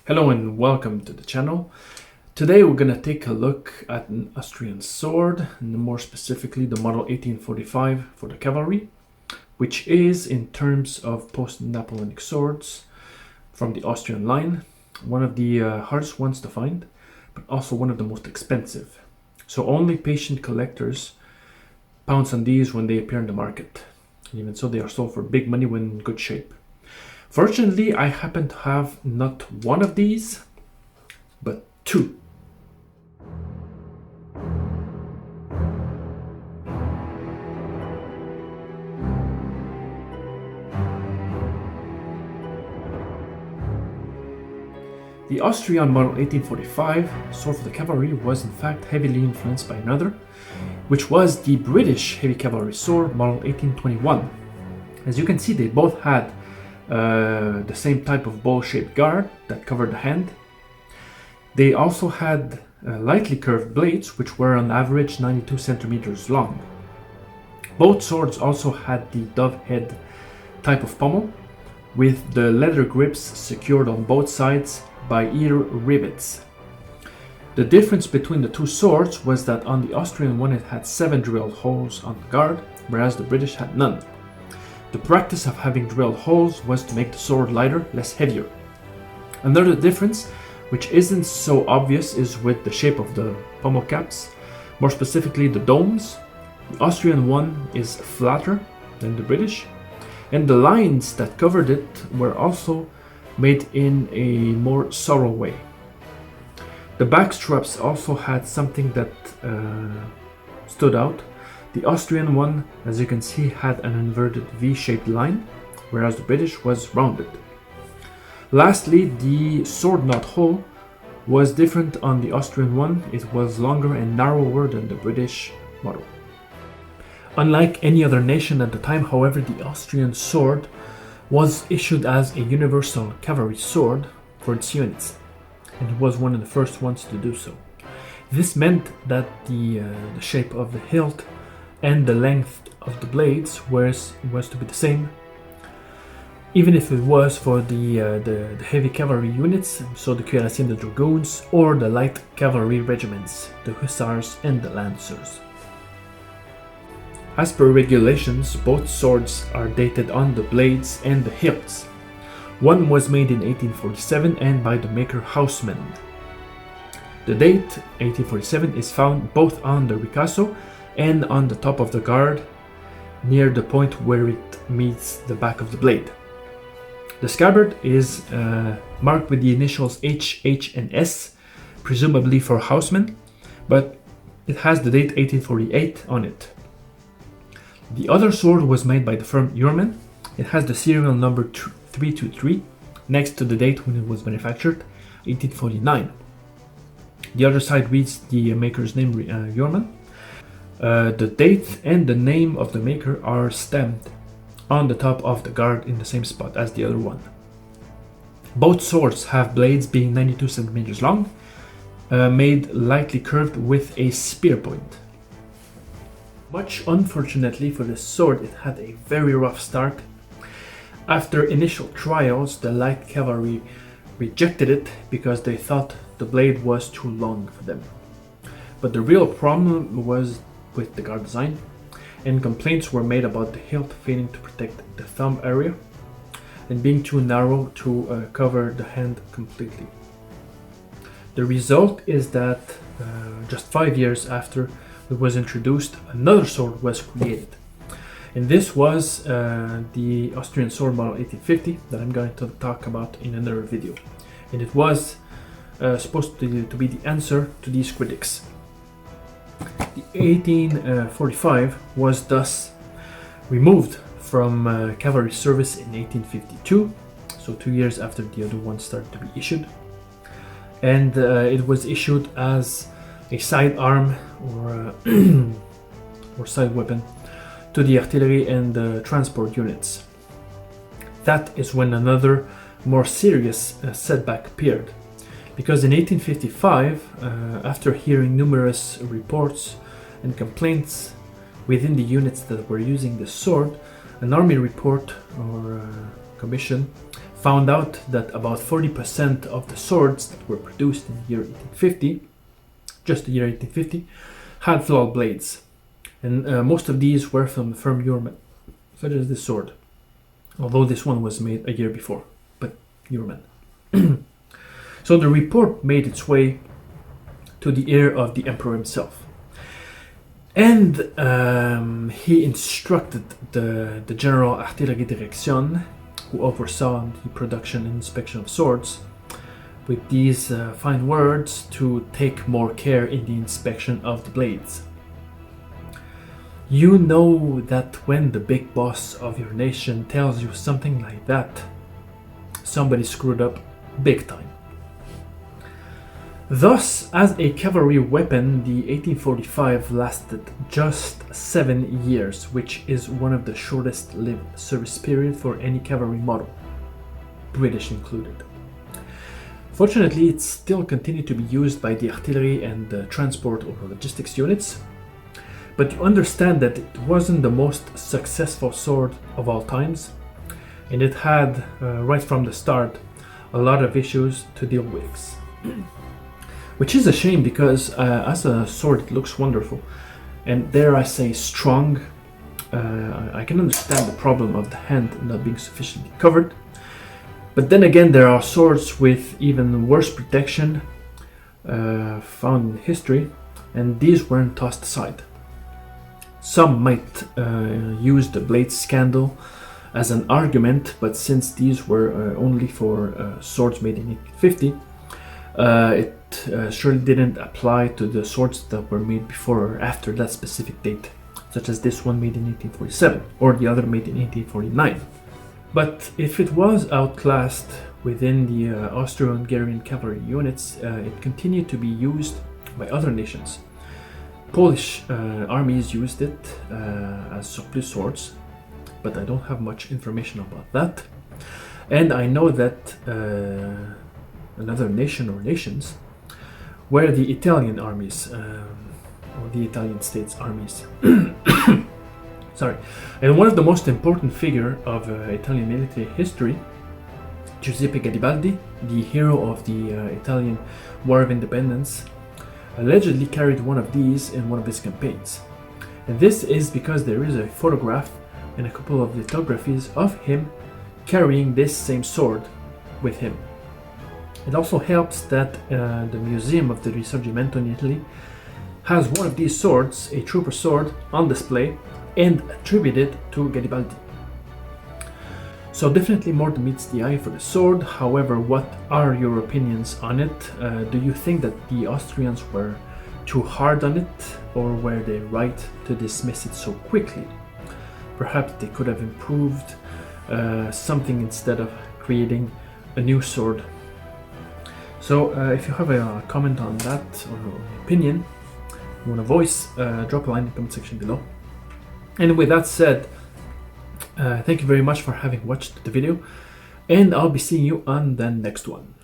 Hello and welcome to the channel. Today we're going to take a look at an Austrian sword, and more specifically the model 1845 for the cavalry, which is, in terms of post-Napoleonic swords from the Austrian line, one of the hardest ones to find, but also one of the most expensive. So only patient collectors pounce on these when they appear in the market. Even so, they are sold for big money when in good shape. Fortunately, I happen to have not one of these, but two. The Austrian model 1845 sword for the cavalry was in fact heavily influenced by another, which was the British heavy cavalry sword model 1821. As you can see, they both had the same type of bowl-shaped guard that covered the hand. They also had lightly curved blades, which were on average 92 centimeters long. Both swords also had the dove head type of pommel, with the leather grips secured on both sides by ear rivets. The difference between the two swords was that on the Austrian one it had 7 drilled holes on the guard, whereas the British had none. The practice of having drilled holes was to make the sword lighter, less heavier. Another difference, which isn't so obvious, is with the shape of the pommel caps, more specifically the domes. The Austrian one is flatter than the British, and the lines that covered it were also made in a more subtle way. The back straps also had something that stood out. The Austrian one, as you can see, had an inverted V-shaped line, whereas the British was rounded. Lastly, the sword knot hole was different on the Austrian one. It was longer and narrower than the British model. Unlike any other nation at the time, however, the Austrian sword was issued as a universal cavalry sword for its units, and it was one of the first ones to do so. This meant that the shape of the hilt and the length of the blades was to be the same, even if it was for the heavy cavalry units, so the cuirassiers and the dragoons, or the light cavalry regiments, the hussars and the lancers. As per regulations, both swords are dated on the blades and the hilts. One was made in 1847 and by the maker Haussmann. The date 1847 is found both on the ricasso and on the top of the guard, near the point where it meets the back of the blade. The scabbard is marked with the initials H, H and S, presumably for Haussmann, but it has the date 1848 on it. The other sword was made by the firm Jurman. It has the serial number 323 next to the date when it was manufactured, 1849. The other side reads the maker's name, Jurman. The date and the name of the maker are stamped on the top of the guard in the same spot as the other one. Both swords have blades being 92 centimeters long, made lightly curved with a spear point. Much unfortunately for this sword, it had a very rough start. After initial trials, the light cavalry rejected it because they thought the blade was too long for them. But the real problem was with the guard design, and complaints were made about the hilt failing to protect the thumb area and being too narrow to cover the hand completely. The result is that just 5 years after it was introduced, another sword was created, and this was the Austrian sword model 1850 that I'm going to talk about in another video, and it was supposed to be the answer to these critics. The 1845 was thus removed from cavalry service in 1852, so 2 years after the other one started to be issued, and it was issued as a side arm or side weapon to the artillery and the transport units. That is when another more serious setback appeared, because in 1855, after hearing numerous reports and complaints within the units that were using the sword, an army report or commission found out that about 40% of the swords that were produced in the year 1850, just the year 1850, had flawed blades. And most of these were from firm Euromen, such as this sword. Although this one was made a year before, but Euromen. So the report made its way to the ear of the emperor himself. And he instructed the General Artillerie-Direction, who oversaw the production and inspection of swords, with these fine words to take more care in the inspection of the blades. You know that when the big boss of your nation tells you something like that, somebody screwed up big time. Thus, as a cavalry weapon, the 1845 lasted just 7 years, which is one of the shortest lived service period for any cavalry model, British included. Fortunately, it still continued to be used by the artillery and the transport or logistics units, but you understand that it wasn't the most successful sword of all times, and it had, right from the start, a lot of issues to deal with. Which is a shame because as a sword it looks wonderful, and dare I say strong. I can understand the problem of the hand not being sufficiently covered, but then again there are swords with even worse protection found in history, and these weren't tossed aside. Some might use the blade scandal as an argument, but since these were only for swords made in 1850, it surely didn't apply to the swords that were made before or after that specific date, such as this one made in 1847 or the other made in 1849. But if it was outclassed within the Austro-Hungarian cavalry units, it continued to be used by other nations. Polish armies used it as surplus swords, but I don't have much information about that. And I know that another nation or nations were the Italian armies, or the Italian states armies. Sorry. And one of the most important figure of Italian military history, Giuseppe Garibaldi, the hero of the Italian War of Independence, allegedly carried one of these in one of his campaigns. And this is because there is a photograph and a couple of lithographies of him carrying this same sword with him. It also helps that the Museum of the Risorgimento in Italy has one of these swords, a trooper sword, on display and attributed to Garibaldi. So definitely more than meets the eye for the sword. However, what are your opinions on it? Do you think that the Austrians were too hard on it, or were they right to dismiss it so quickly? Perhaps they could have improved something instead of creating a new sword. So if you have a comment on that or an opinion you want to voice, drop a line in the comment section below. And with that said, thank you very much for having watched the video, and I'll be seeing you on the next one.